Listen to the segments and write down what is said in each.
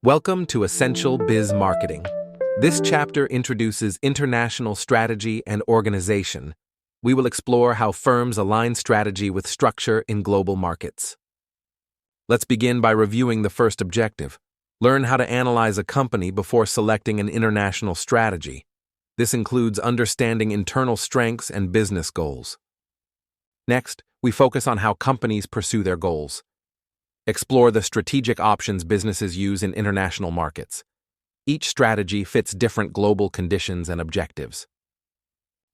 Welcome to Essential Biz Marketing. This chapter introduces international strategy and organization. We will explore how firms align strategy with structure in global markets. Let's begin by reviewing the first objective. Learn how to analyze a company before selecting an international strategy. This includes understanding internal strengths and business goals. Next, we focus on how companies pursue their goals. Explore the strategic options businesses use in international markets. Each strategy fits different global conditions and objectives.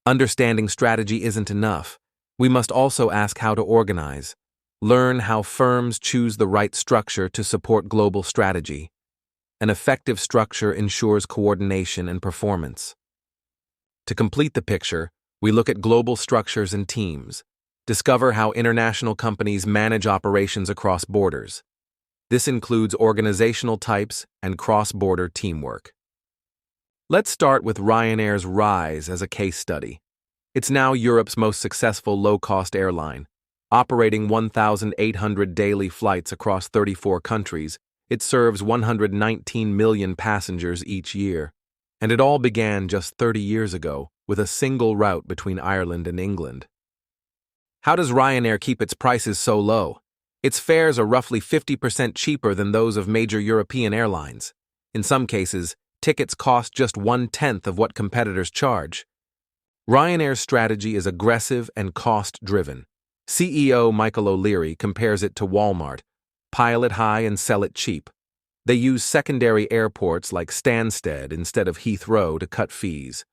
Understanding strategy isn't enough. We must also ask how to organize. Learn how firms choose the right structure to support global strategy. An effective structure ensures coordination and performance. To complete the picture, we look at global structures and teams. Discover how international companies manage operations across borders. This includes organizational types and cross-border teamwork. Let's start with Ryanair's rise as a case study. It's now Europe's most successful low-cost airline. Operating 1,800 daily flights across 34 countries, it serves 119 million passengers each year. And it all began just 30 years ago with a single route between Ireland and England. How does Ryanair keep its prices so low? Its fares are roughly 50% cheaper than those of major European airlines. In some cases, tickets cost just 1/10 of what competitors charge. Ryanair's strategy is aggressive and cost-driven. CEO Michael O'Leary compares it to Walmart: pile it high and sell it cheap. They use secondary airports like Stansted instead of Heathrow to cut fees.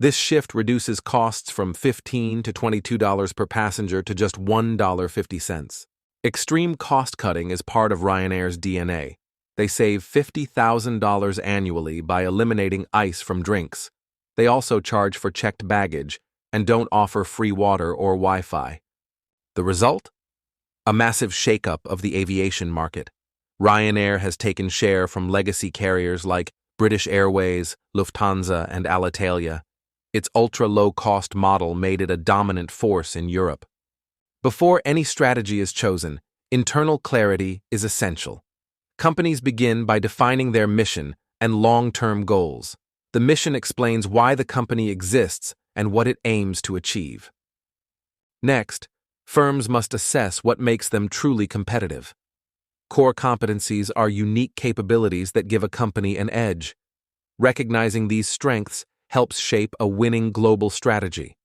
This shift reduces costs from $15 to $22 per passenger to just $1.50. Extreme cost-cutting is part of Ryanair's DNA. They save $50,000 annually by eliminating ice from drinks. They also charge for checked baggage and don't offer free water or Wi-Fi. The result? A massive shakeup of the aviation market. Ryanair has taken share from legacy carriers like British Airways, Lufthansa, and Alitalia. Its ultra-low-cost model made it a dominant force in Europe. Before any strategy is chosen, internal clarity is essential. Companies begin by defining their mission and long-term goals. The mission explains why the company exists and what it aims to achieve. Next, firms must assess what makes them truly competitive. Core competencies are unique capabilities that give a company an edge. Recognizing these strengths helps shape a winning global strategy.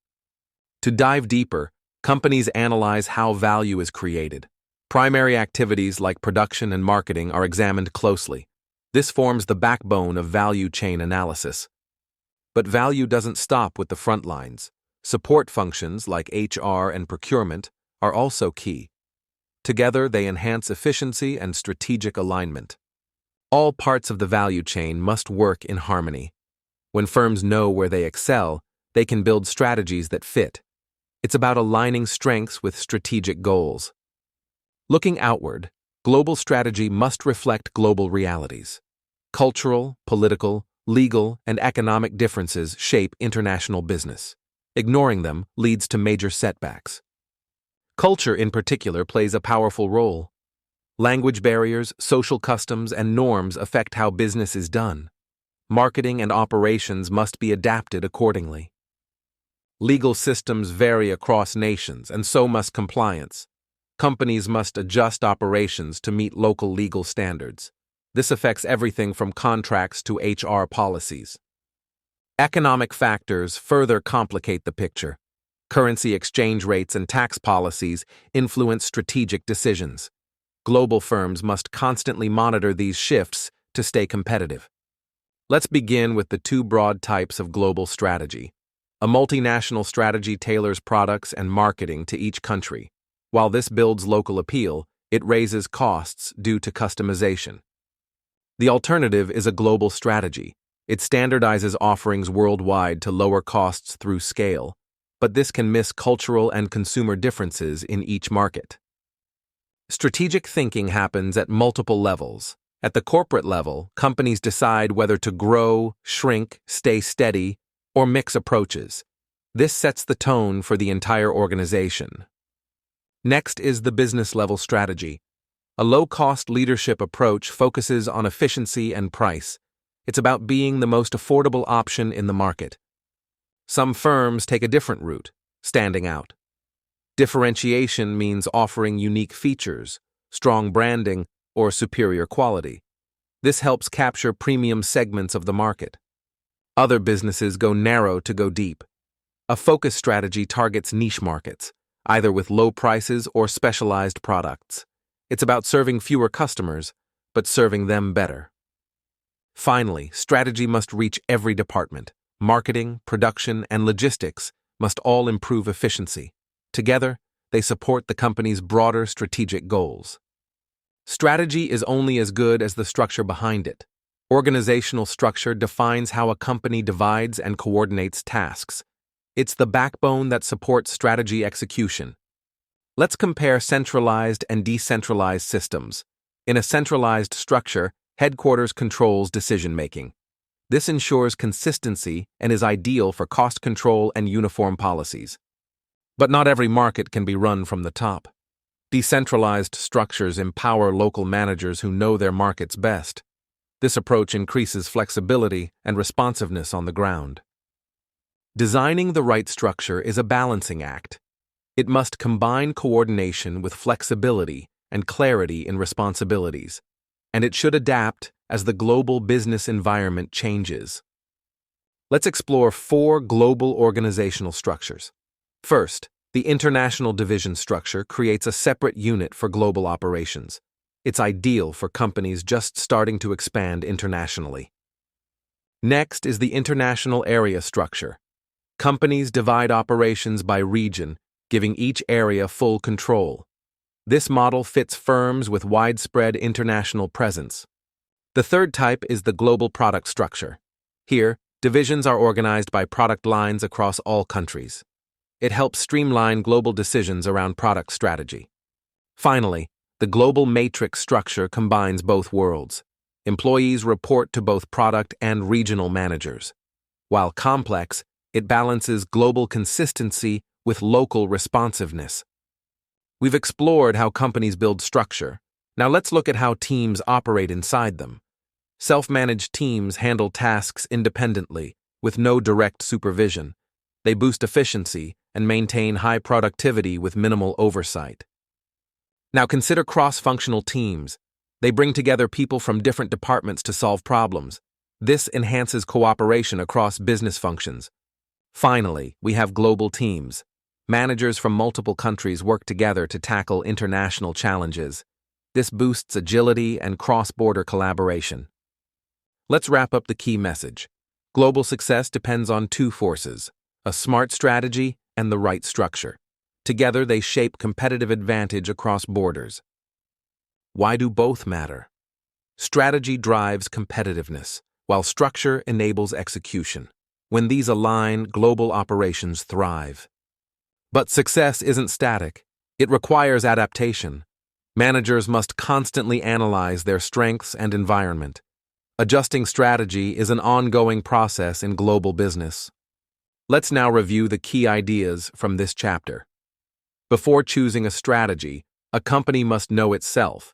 To dive deeper, companies analyze how value is created. Primary activities like production and marketing are examined closely. This forms the backbone of value chain analysis. But value doesn't stop with the front lines. Support functions like HR and procurement are also key. Together, they enhance efficiency and strategic alignment. All parts of the value chain must work in harmony. When firms know where they excel, they can build strategies that fit. It's about aligning strengths with strategic goals. Looking outward, global strategy must reflect global realities. Cultural, political, legal, and economic differences shape international business. Ignoring them leads to major setbacks. Culture, in particular, plays a powerful role. Language barriers, social customs, and norms affect how business is done. Marketing and operations must be adapted accordingly. Legal systems vary across nations, and so must compliance. Companies must adjust operations to meet local legal standards. This affects everything from contracts to HR policies. Economic factors further complicate the picture. Currency exchange rates and tax policies influence strategic decisions. Global firms must constantly monitor these shifts to stay competitive. Let's begin with the two broad types of global strategy. A multinational strategy tailors products and marketing to each country. While this builds local appeal, it raises costs due to customization. The alternative is a global strategy. It standardizes offerings worldwide to lower costs through scale, but this can miss cultural and consumer differences in each market. Strategic thinking happens at multiple levels. At the corporate level, companies decide whether to grow, shrink, stay steady, or mix approaches. This sets the tone for the entire organization. Next is the business level strategy. A low-cost leadership approach focuses on efficiency and price. It's about being the most affordable option in the market. Some firms take a different route, standing out. Differentiation means offering unique features, strong branding, or superior quality. This helps capture premium segments of the market. Other businesses go narrow to go deep. A focus strategy targets niche markets, either with low prices or specialized products. It's about serving fewer customers, but serving them better. Finally, strategy must reach every department. Marketing, production, and logistics must all improve efficiency. Together, they support the company's broader strategic goals. Strategy is only as good as the structure behind it. Organizational structure defines how a company divides and coordinates tasks. It's the backbone that supports strategy execution. Let's compare centralized and decentralized systems. In a centralized structure, headquarters controls decision-making. This ensures consistency and is ideal for cost control and uniform policies. But not every market can be run from the top. Decentralized structures empower local managers who know their markets best. This approach increases flexibility and responsiveness on the ground. Designing the right structure is a balancing act. It must combine coordination with flexibility and clarity in responsibilities, and it should adapt as the global business environment changes. Let's explore 4 global organizational structures. First, the international division structure creates a separate unit for global operations. It's ideal for companies just starting to expand internationally. Next is the international area structure. Companies divide operations by region, giving each area full control. This model fits firms with widespread international presence. The third type is the global product structure. Here, divisions are organized by product lines across all countries. It helps streamline global decisions around product strategy. Finally, the global matrix structure combines both worlds. Employees report to both product and regional managers. While complex, it balances global consistency with local responsiveness. We've explored how companies build structure. Now let's look at how teams operate inside them. Self-managed teams handle tasks independently, with no direct supervision. They boost efficiency and maintain high productivity with minimal oversight. Now consider cross-functional teams. They bring together people from different departments to solve problems. This enhances cooperation across business functions. Finally, we have global teams. Managers from multiple countries work together to tackle international challenges. This boosts agility and cross-border collaboration. Let's wrap up the key message. Global success depends on 2 forces: a smart strategy and the right structure. Together, they shape competitive advantage across borders. Why do both matter? Strategy drives competitiveness, while structure enables execution. When these align, global operations thrive. But success isn't static. It requires adaptation. Managers must constantly analyze their strengths and environment. Adjusting strategy is an ongoing process in global business. Let's now review the key ideas from this chapter. Before choosing a strategy, a company must know itself.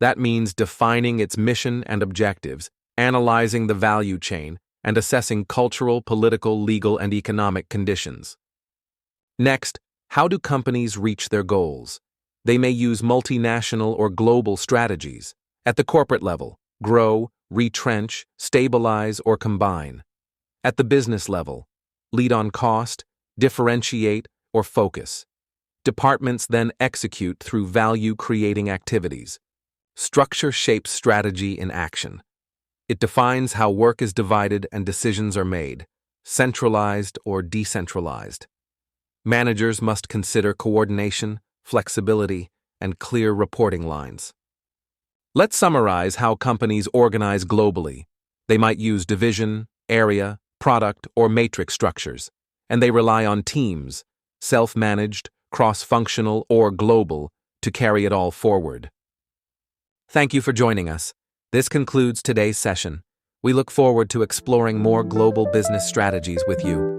That means defining its mission and objectives, analyzing the value chain, and assessing cultural, political, legal, and economic conditions. Next, how do companies reach their goals? They may use multinational or global strategies. At the corporate level, grow, retrench, stabilize, or combine. At the business level, lead on cost, differentiate, or focus. Departments then execute through value-creating activities. Structure shapes strategy in action. It defines how work is divided and decisions are made, centralized or decentralized. Managers must consider coordination, flexibility, and clear reporting lines. Let's summarize how companies organize globally. They might use division, area, product, or matrix structures, and they rely on teams, self-managed, cross-functional, or global, to carry it all forward. Thank you for joining us. This concludes today's session. We look forward to exploring more global business strategies with you.